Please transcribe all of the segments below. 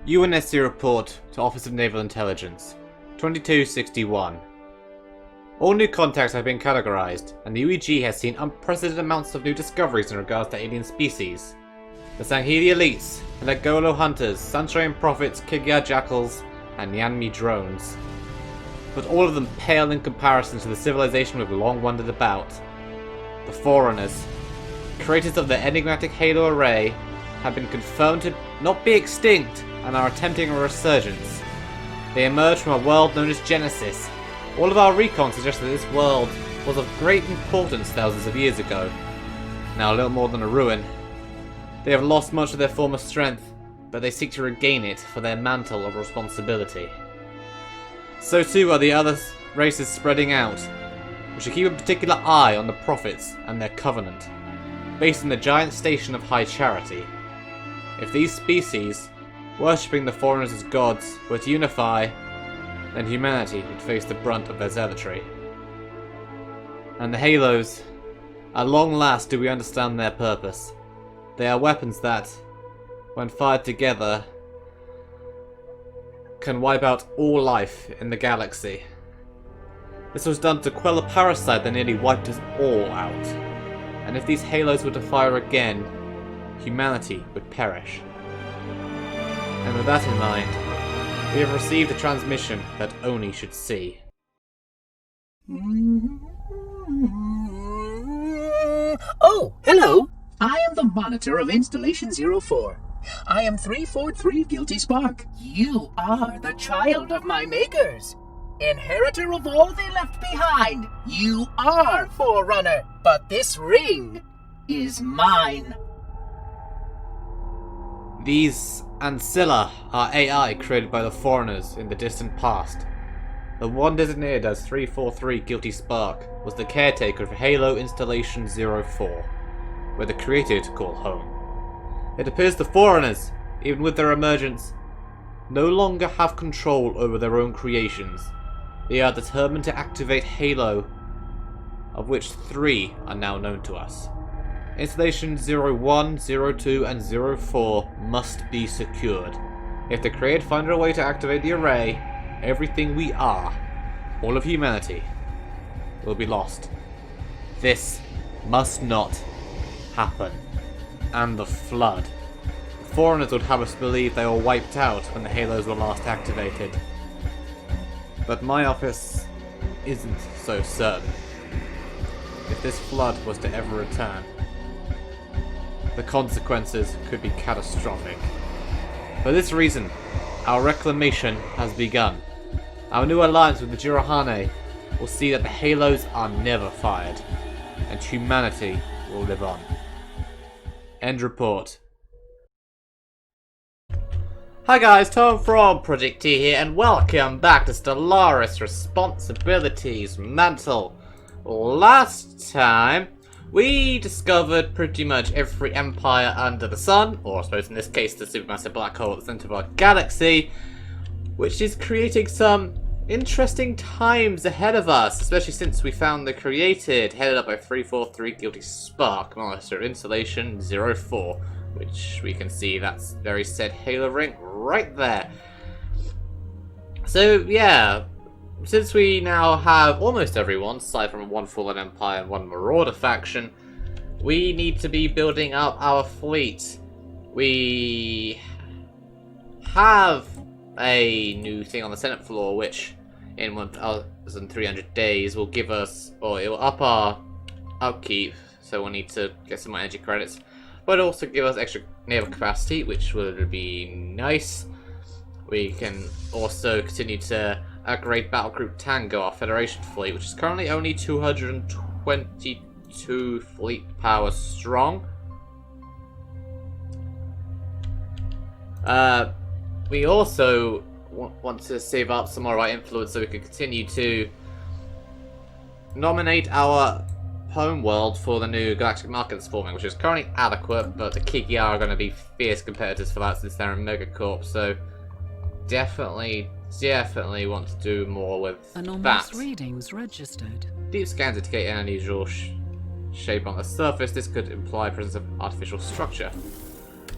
UNSC report to Office of Naval Intelligence, 2261. All new contacts have been categorized, and the UEG has seen unprecedented amounts of new discoveries in regards to alien species. The Sangheili elites, the Legolo hunters, Sunshine prophets, Kigyar jackals, and Yanmi drones. But all of them pale in comparison to the civilization we've long wondered about. The Foreigners, creators of the enigmatic Halo array, have been confirmed to not be extinct and are attempting a resurgence. They emerged from a world known as Genesis. All of our recon suggests that this world was of great importance thousands of years ago. Now a little more than a ruin. They have lost much of their former strength, but they seek to regain it for their mantle of responsibility. So too are the other races spreading out. We should keep a particular eye on the prophets and their covenant, based on the giant station of High Charity. If these species, worshipping the Foreigners as gods, were to unify, then humanity would face the brunt of their zealotry. And the Halos, at long last do we understand their purpose. They are weapons that, when fired together, can wipe out all life in the galaxy. This was done to quell a parasite that nearly wiped us all out. And if these Halos were to fire again, humanity would perish. And with that in mind, we have received a transmission that Oni should see. Oh, hello! I am the monitor of Installation 04. I am 343 Guilty Spark. You are the child of my makers. Inheritor of all they left behind. You are Forerunner, but this ring is mine. These Ancilla are AI created by the Foreigners in the distant past. The one designated as 343 Guilty Spark was the caretaker of Halo Installation 04, where the created call home. It appears the Foreigners, even with their emergence, no longer have control over their own creations. They are determined to activate Halo, of which 3 are now known to us. Installation 01, 02, and 04 must be secured. If the Created find a way to activate the array, everything we are, all of humanity, will be lost. This must not happen. And the Flood. The Foreigners would have us believe they were wiped out when the Halos were last activated. But my office isn't so certain. If this Flood was to ever return, the consequences could be catastrophic. For this reason, our reclamation has begun. Our new alliance with the Jirahane will see that the Halos are never fired, and humanity will live on. End report. Hi guys, Tom from Project T here, and welcome back to Stellaris Responsibilities Mantle. Last time, we discovered pretty much every empire under the sun, or I suppose in this case the supermassive black hole at the center of our galaxy, which is creating some interesting times ahead of us, especially since we found the Created, headed up by 343 Guilty Spark, Monitor Installation 04, which we can see that's very said Halo ring right there. So yeah, since we now have almost everyone, aside from one fallen empire and one marauder faction, we need to be building up our fleet. We have a new thing on the Senate floor, which in 1,300 days will give us, or it will up our upkeep, so we'll need to get some more energy credits, but also give us extra naval capacity, which would be nice. We can also continue to upgrade Battlegroup Tango, our Federation fleet, which is currently only 222 fleet power strong. We also want to save up some more of our influence so we can continue to nominate our home world for the new galactic market that's forming, which is currently adequate, but the Kigyar are going to be fierce competitors for that since they're in Megacorp, so definitely want to do more with Anomalous that. readings registered. Deep scans indicate an unusual shape on the surface. This could imply presence of artificial structure.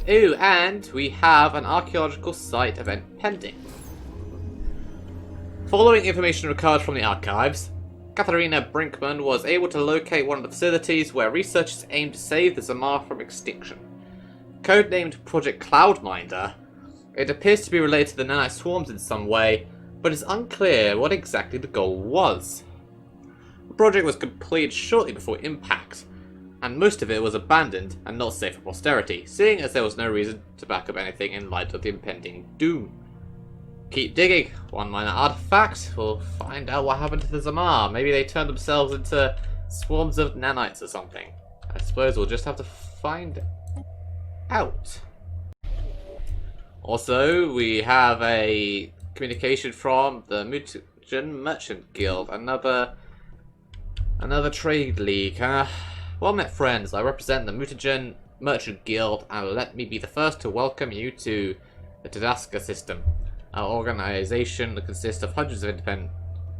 Ooh, and we have an archaeological site event pending. Following information recovered from the archives, Katharina Brinkman was able to locate one of the facilities where researchers aim to save the Zamar from extinction. Codenamed Project Cloudminder, it appears to be related to the nanite swarms in some way, but it's unclear what exactly the goal was. The project was completed shortly before impact, and most of it was abandoned and not safe for posterity, seeing as there was no reason to back up anything in light of the impending doom. Keep digging. One minor artifact. We'll find out what happened to the Zamar. Maybe they turned themselves into swarms of nanites or something. I suppose we'll just have to find out. Also, we have a communication from the Mutagen Merchant Guild. Another trade league, huh? Well met, friends. I represent the Mutagen Merchant Guild, and let me be the first to welcome you to the Tadaska system. Our organization consists of hundreds of independent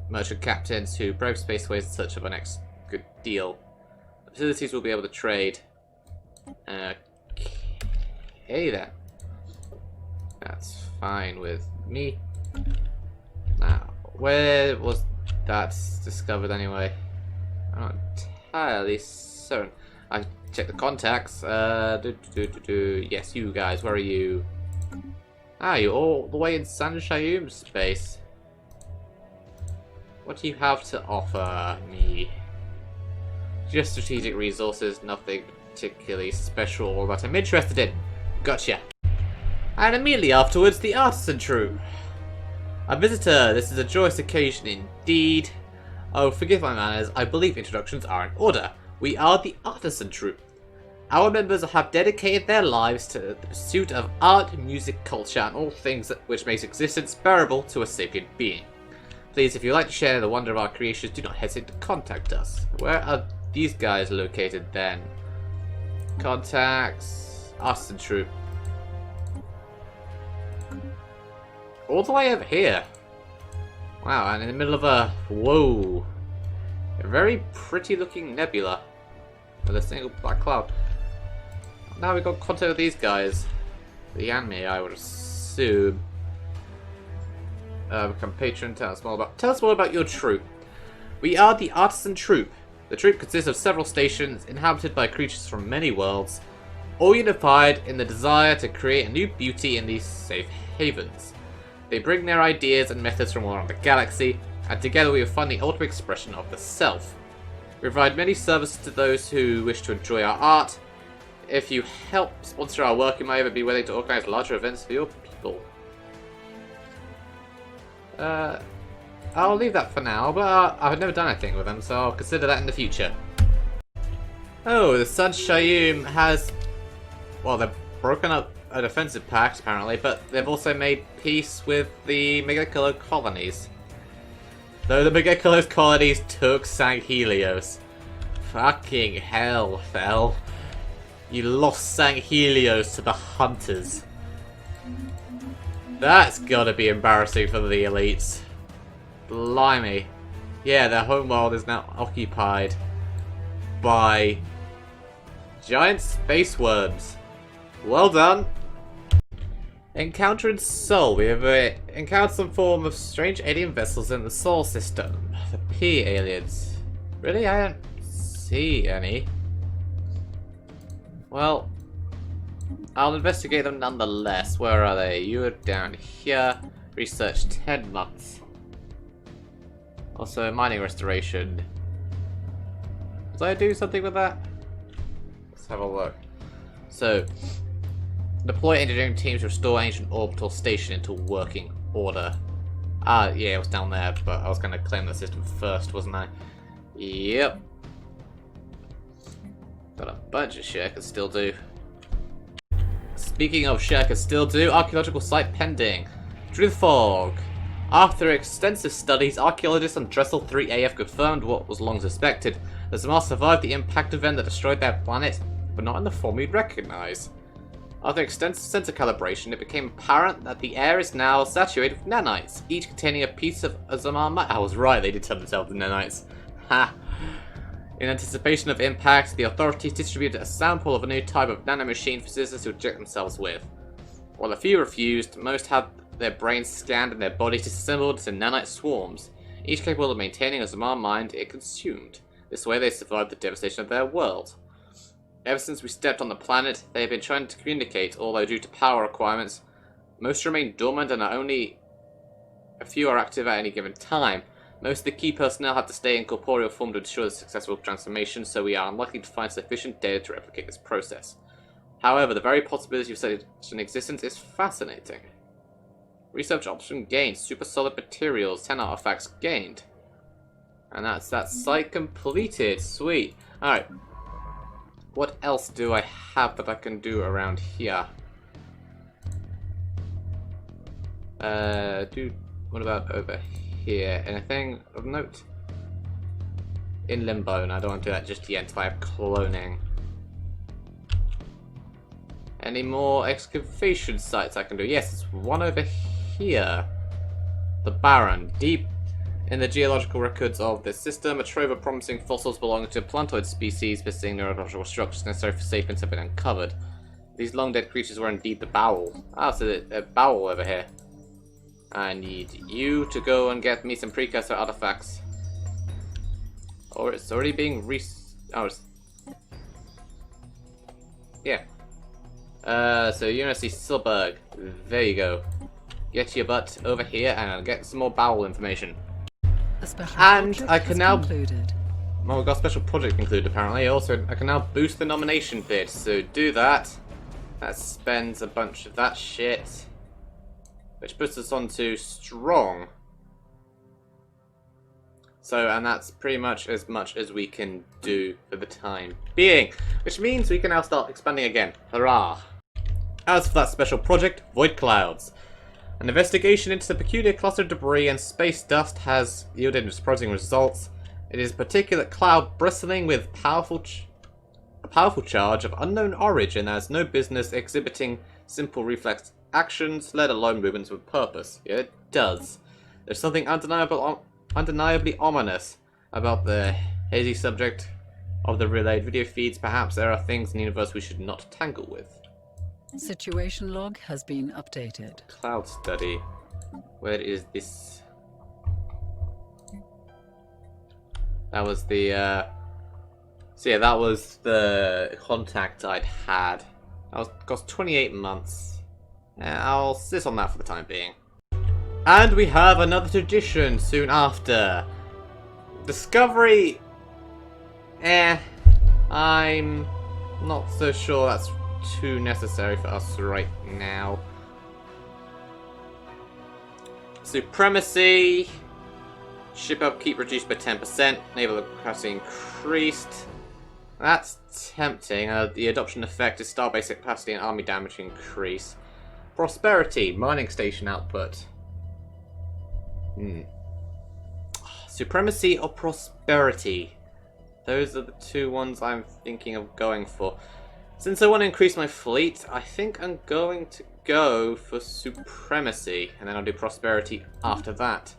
merchant captains who brave spaceways in search of our next good deal. The facilities will be able to trade. Okay then. That's fine with me. Now, where was that discovered anyway? I'm not entirely certain. I checked the contacts. Yes, you guys, where are you? Ah, you're all the way in San Shayum space. What do you have to offer me? Just strategic resources, nothing particularly special or that I'm interested in. Gotcha. And immediately afterwards, the Artisan Troop. A visitor, this is a joyous occasion indeed. Oh, forgive my manners, I believe introductions are in order. We are the Artisan Troop. Our members have dedicated their lives to the pursuit of art, music, culture, and all things which makes existence bearable to a sapient being. Please, if you'd like to share the wonder of our creations, do not hesitate to contact us. Where are these guys located then? Contacts... Artisan Troop. All the way over here. Wow, and in the middle of a... Whoa. A very pretty looking nebula. With a single black cloud. Now we've got contact with these guys. The anime, I would assume. Become patron. Tell us more about your troop. We are the Artisan Troop. The troop consists of several stations inhabited by creatures from many worlds, all unified in the desire to create a new beauty in these safe havens. They bring their ideas and methods from all around the galaxy, and together we will find the ultimate expression of the self. We provide many services to those who wish to enjoy our art. If you help sponsor our work, you might even be willing to organize larger events for your people. I'll leave that for now, but I've never done anything with them, so I'll consider that in the future. Oh, the San Shayum has... Well, they've broken up a defensive pact, apparently, but they've also made peace with the Megakilo colonies. Though the Megakilo colonies took St. Helios. Fucking hell, Fel. You lost St. Helios to the Hunters. That's gotta be embarrassing for the elites. Blimey. Yeah, their homeworld is now occupied by giant space worms. Well done. Encounter in Sol. We have encountered some form of strange alien vessels in the Sol system. The P aliens. Really? I don't see any. Well, I'll investigate them nonetheless. Where are they? You are down here. Research 10 months. Also, mining restoration. Did I do something with that? Let's have a look. So, deploy engineering teams to restore ancient orbital station into working order. Ah, yeah, it was down there, but I was going to claim the system first, wasn't I? Yep. Got a bunch of shit I can still do. Speaking of shit I can still do, archaeological site pending. Through the fog. After extensive studies, archaeologists on Dressel 3AF confirmed what was long suspected. The Zamar survived the impact event that destroyed their planet, but not in the form we'd recognize. After extensive sensor calibration, it became apparent that the air is now saturated with nanites, each containing a piece of a Zamar I was right, they did tell themselves the nanites. Ha! In anticipation of impact, the authorities distributed a sample of a new type of nanomachine for citizens to inject themselves with. While a few refused, most had their brains scanned and their bodies disassembled into nanite swarms, each capable of maintaining a small mind it consumed. This way they survived the devastation of their world. Ever since we stepped on the planet, they have been trying to communicate, although due to power requirements, most remain dormant and only a few are active at any given time. Most of the key personnel had to stay in corporeal form to ensure the successful transformation, so we are unlikely to find sufficient data to replicate this process. However, the very possibility of such an existence is fascinating. Research option gained. Super solid materials. 10 artifacts gained. And that's that site completed. Sweet. Alright. What else do I have that I can do around here? What about over here? Anything of note? In limbo, and I don't want to do that just yet until I have cloning. Any more excavation sites I can do? Yes, there's one over here. The Baron. Deep in the geological records of this system, a trove of promising fossils belonging to plantoid species possessing neurological structures necessary for sapiens have been uncovered. These long-dead creatures were indeed the Baol. Ah, so a Baol over here. I need you to go and get me some precursor artifacts. Or it's already being yeah. So University Silberg. There you go. Get your butt over here and I'll get some more Baol information. And I can now... concluded. Well, we've got a special project concluded apparently. Also, I can now boost the nomination bid. So do that. That spends a bunch of that shit. Which puts us on to strong. So, and that's pretty much as we can do for the time being. Which means we can now start expanding again. Hurrah! As for that special project, Void Clouds. An investigation into the peculiar cluster of debris and space dust has yielded surprising results. It is a particulate cloud bristling with a powerful charge of unknown origin that has no business exhibiting simple reflex actions, let alone movements with purpose. Yeah, it does. There's something undeniably ominous about the hazy subject of the relayed video feeds. Perhaps there are things in the universe we should not tangle with. Situation log has been updated. Cloud study. Where is this? That was the, so yeah, that was the contact I'd had. That was cost 28 months. I'll sit on that for the time being. And we have another tradition soon after. Discovery. I'm not so sure that's too necessary for us right now. Supremacy. Ship upkeep reduced by 10%. Naval capacity increased. That's tempting. The adoption effect is star basic capacity and army damage increase. Prosperity. Mining station output. Supremacy or prosperity? Those are the two ones I'm thinking of going for. Since I want to increase my fleet, I think I'm going to go for supremacy, and then I'll do prosperity after that.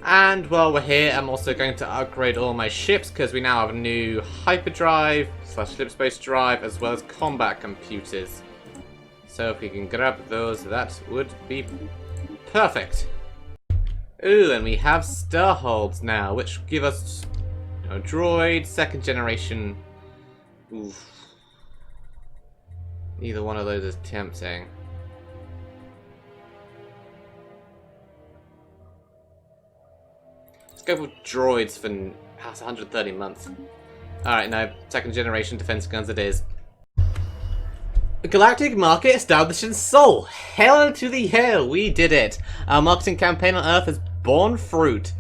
And while we're here, I'm also going to upgrade all my ships, because we now have a new hyperdrive / slip space drive, as well as combat computers. So if we can grab those, that would be perfect. Ooh, and we have Starholds now, which give us droid, second generation. Oof. Neither one of those is tempting. Let's go for droids for 130 months. Alright, now second generation defense guns it is. A galactic market established in Sol. Hail to the hail, we did it. Our marketing campaign on Earth has borne fruit.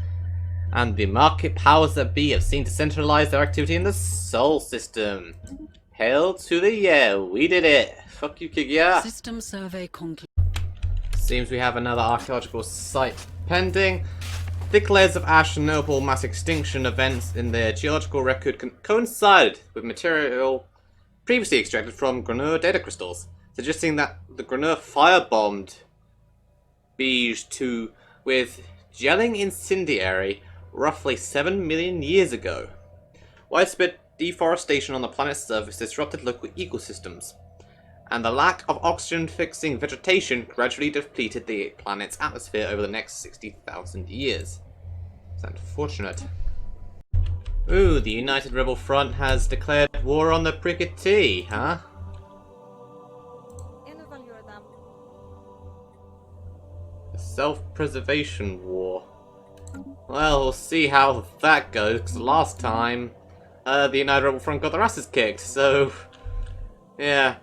And the market powers that be have seen to centralize their activity in the Sol system. Hail to the yell, we did it. Fuck you, Kigia. System survey concluded. Seems we have another archaeological site pending. Thick layers of ash and notable mass extinction events in their geological record coincided with material previously extracted from Granur data crystals, suggesting that the Granur firebombed Beige 2 with gelling incendiary roughly 7 million years ago. Widespread deforestation on the planet's surface disrupted local ecosystems, and the lack of oxygen-fixing vegetation gradually depleted the planet's atmosphere over the next 60,000 years. It's unfortunate. Ooh, the United Rebel Front has declared war on the precursor, huh? The self-preservation war. Well, we'll see how that goes, because last time, the United Rebel Front got their asses kicked, so... yeah.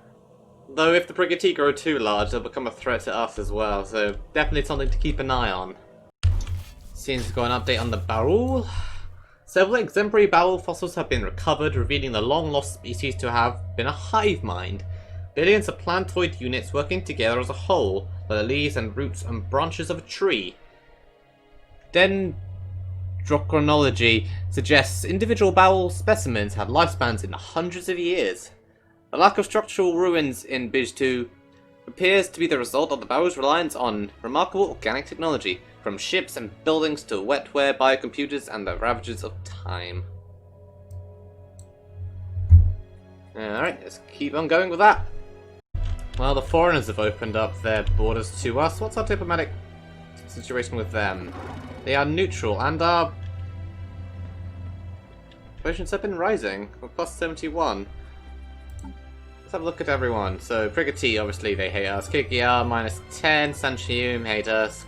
Though if the precursor grow too large, they'll become a threat to us as well, so definitely something to keep an eye on. Seems to go an update on the Baol. Several exemplary Baol fossils have been recovered, revealing the long-lost species to have been a hive mind. Billions of plantoid units working together as a whole, like the leaves and roots and branches of a tree. Dendrochronology suggests individual Baol specimens had lifespans in the hundreds of years. The lack of structural ruins in Bij 2 appears to be the result of the Baol's reliance on remarkable organic technology, from ships and buildings to wetware, biocomputers, and the ravages of time. Alright, let's keep on going with that. Well, the foreigners have opened up their borders to us. What's our diplomatic situation with them? They are neutral, and our relations have been rising. We're plus 71. Let's have a look at everyone. So, Precursor, obviously they hate us. Kikiar, minus 10. Sanchium, hate us.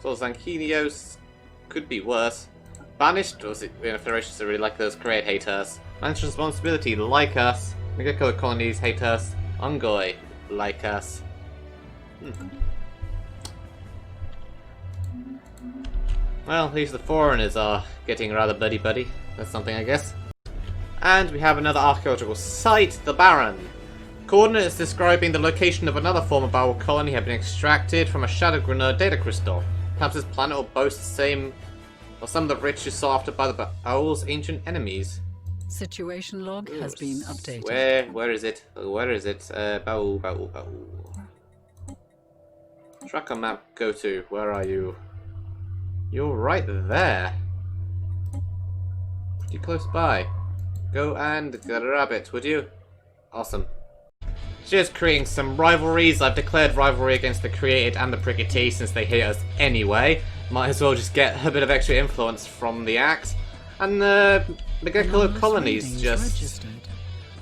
Sanchinios could be worse. Banished, or Federations really like those. Create, hate us. Managed Responsibility, like us. Megacolored Colonies, hate us. Ungoi, like us. Well, at least the foreigners are getting rather buddy-buddy. That's something, I guess. And we have another archaeological site, the Baron. Coordinates describing the location of another former Baol colony have been extracted from a Shadow Grenade data crystal. Perhaps this planet will boast the same, or some of the riches sought after by the Baol's ancient enemies. Situation log has been updated. Where is it? Where is it? Baol. Tracker map, go to. Where are you? You're right there. Pretty close by. Go and grab it, would you? Awesome. Just creating some rivalries. I've declared rivalry against the Created and the Precursor since they hate us anyway. Might as well just get a bit of extra influence from the Axe. And the Megacolored Colonies just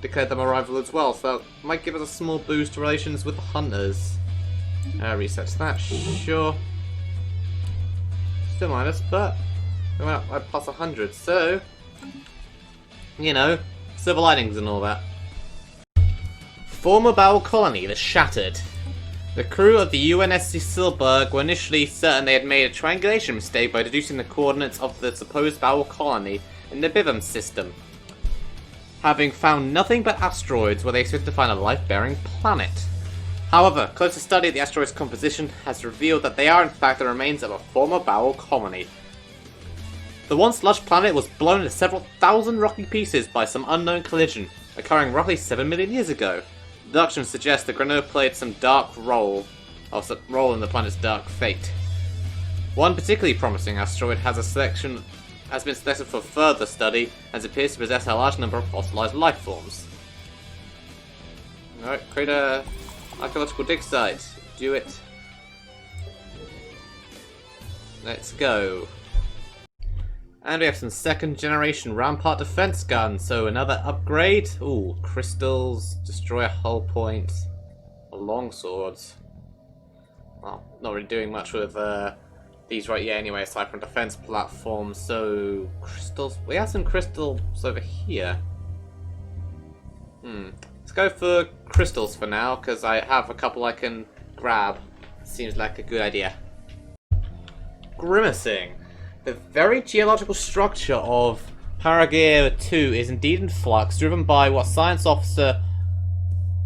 declared them a rival as well, so that might give us a small boost to relations with the Hunters. Reset that, sure. Still minus, but we went up by plus 100, so... you know, silver linings and all that. Former Baol colony that shattered. The crew of the UNSC Silberg were initially certain they had made a triangulation mistake by deducing the coordinates of the supposed Baol colony in the Bivum system, having found nothing but asteroids where they expected to find a life-bearing planet. However, closer study of the asteroid's composition has revealed that they are in fact the remains of a former Baol colony. The once lush planet was blown into several thousand rocky pieces by some unknown collision, occurring roughly 7 million years ago. Deductions suggest the Grenade played some role in the planet's dark fate. One particularly promising asteroid has been selected for further study, as it appears to possess a large number of fossilized life forms. Alright, create a archaeological dig site. Do it. Let's go. And we have some second generation Rampart defense guns, so another upgrade. Ooh, crystals, destroy a hull point, longswords. Well, not really doing much with these right yet anyway, aside from defense platforms, so crystals. We have some crystals over here. Let's go for crystals for now, because I have a couple I can grab. Seems like a good idea. Grimacing. The very geological structure of Paragear 2 is indeed in flux, driven by what Science Officer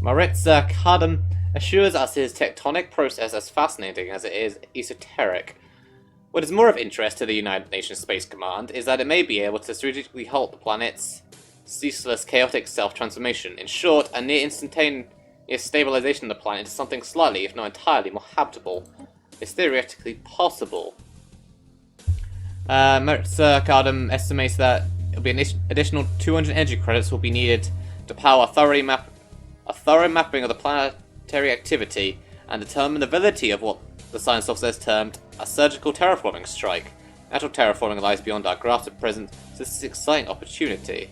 Maritza Kadam assures us his tectonic process as fascinating as it is esoteric. What is more of interest to the United Nations Space Command is that it may be able to strategically halt the planet's ceaseless chaotic self-transformation. In short, a near instantaneous stabilization of the planet is something slightly, if not entirely, more habitable. It's theoretically possible. Maritza Kadam estimates that it'll be an additional 200 energy credits will be needed to power a thorough mapping of the planetary activity and determine the validity of what the science officer has termed a surgical terraforming strike. Natural terraforming lies beyond our grasp at present, so this is an exciting opportunity.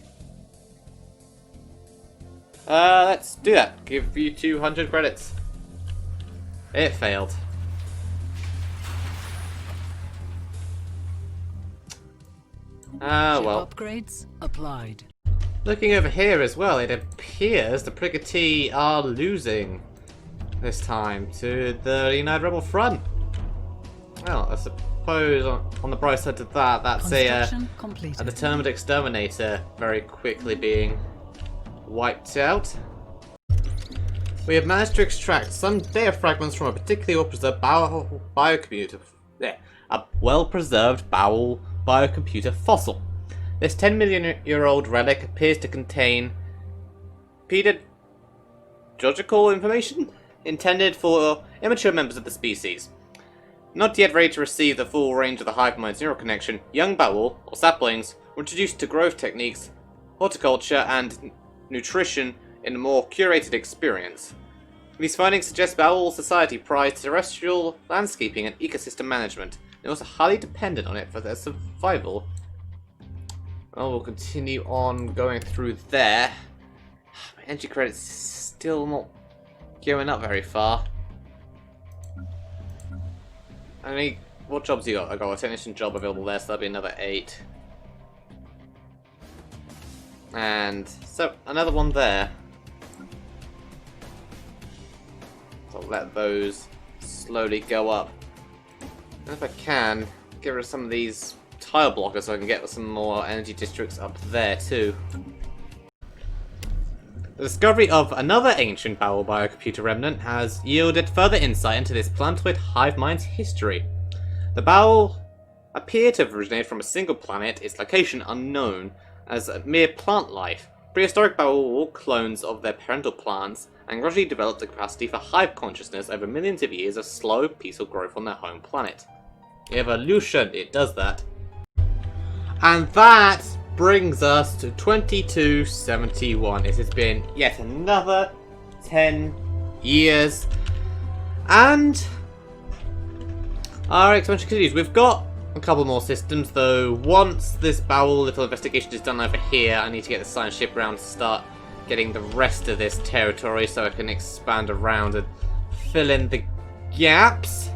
Let's do that. Give you 200 credits. It failed. Well. Upgrades applied. Looking over here as well, it appears the Precursor are losing this time to the United Rebel Front. Well, I suppose on the bright side of that, that's a determined exterminator very quickly being wiped out. We have managed to extract some data fragments from a particularly well-preserved Baol biocomputer. A well-preserved Baol biocomputer fossil. This 10-million-year-old relic appears to contain pedagogical information intended for immature members of the species. Not yet ready to receive the full range of the hive mind's neural connection, young Baol, or saplings, were introduced to growth techniques, horticulture, and nutrition in a more curated experience. These findings suggest Baol society prized terrestrial landscaping and ecosystem management, and also highly dependent on it for their survival. Well, we'll continue on going through there. My energy credit's still not going up very far. I mean, what jobs you got? I got a technician job available there, so that'll be another 8. And so another one there. So I'll let those slowly go up. And if I can, get rid of some of these tile blockers so I can get some more energy districts up there too. The discovery of another ancient Baol biocomputer remnant has yielded further insight into this planetoid hive mind's history. The Baol appear to have originated from a single planet, its location unknown, as a mere plant life. Prehistoric Baol were clones of their parental plants and gradually developed the capacity for hive consciousness over millions of years of slow, peaceful growth on their home planet. Evolution, it does that. And that brings us to 2271. It has been yet another 10 years. And our expansion continues. We've got a couple more systems, though. Once this Baol little investigation is done over here, I need to get the science ship around to start getting the rest of this territory so I can expand around and fill in the gaps.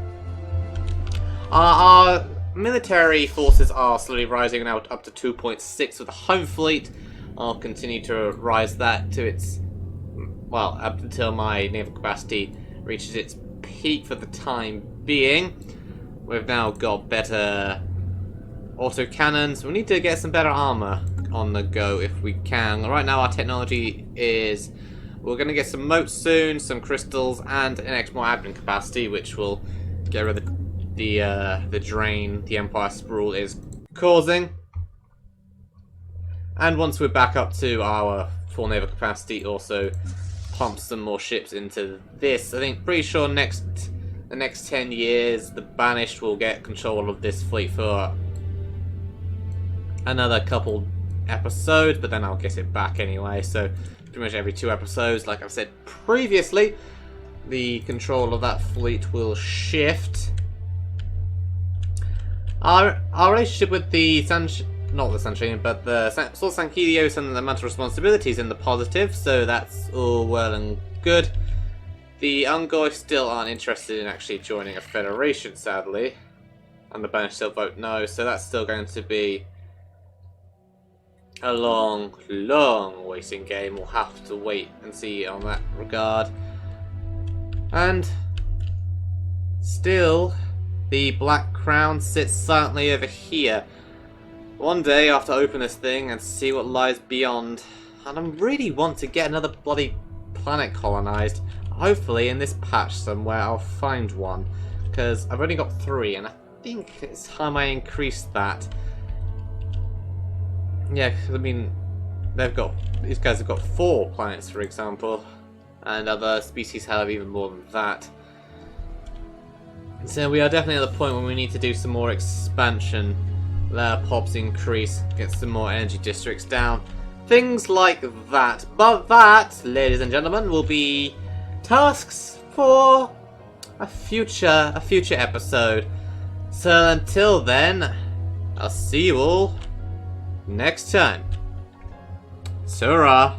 Our military forces are slowly rising now up to 2.6 with the home fleet. I'll continue to rise that to its, well, up until my naval capacity reaches its peak for the time being. We've now got better autocannons. We need to get some better armor on the go if we can. Right now our technology is, we're going to get some moats soon, some crystals, and an X more admin capacity, which will get rid of the drain the Empire sprawl is causing. And once we're back up to our full naval capacity, also pump some more ships into this. I think, pretty sure the next 10 years, the Banished will get control of this fleet for another couple episodes, but then I'll get it back anyway. So pretty much every 2 episodes, like I've said previously, the control of that fleet will shift. Our relationship with the not the Sunshine, but the Sol Sankilios and the Mantle responsibilities in the positive, so that's all well and good. The Ungoi still aren't interested in actually joining a federation, sadly, and the Banished still vote no, so that's still going to be a long, long waiting game. We'll have to wait and see on that regard. And still, the Black Crown sits silently over here. One day, after I open this thing and see what lies beyond, and I really want to get another bloody planet colonized. Hopefully in this patch somewhere I'll find one, because I've only got 3 and I think it's time I increase that. Yeah, I mean, these guys have got 4 planets, for example, and other species have even more than that. So we are definitely at the point where we need to do some more expansion let our pops increase, get some more energy districts down. Things like that. But that, ladies and gentlemen, will be tasks for a future episode. So until then, I'll see you all next time. Surah.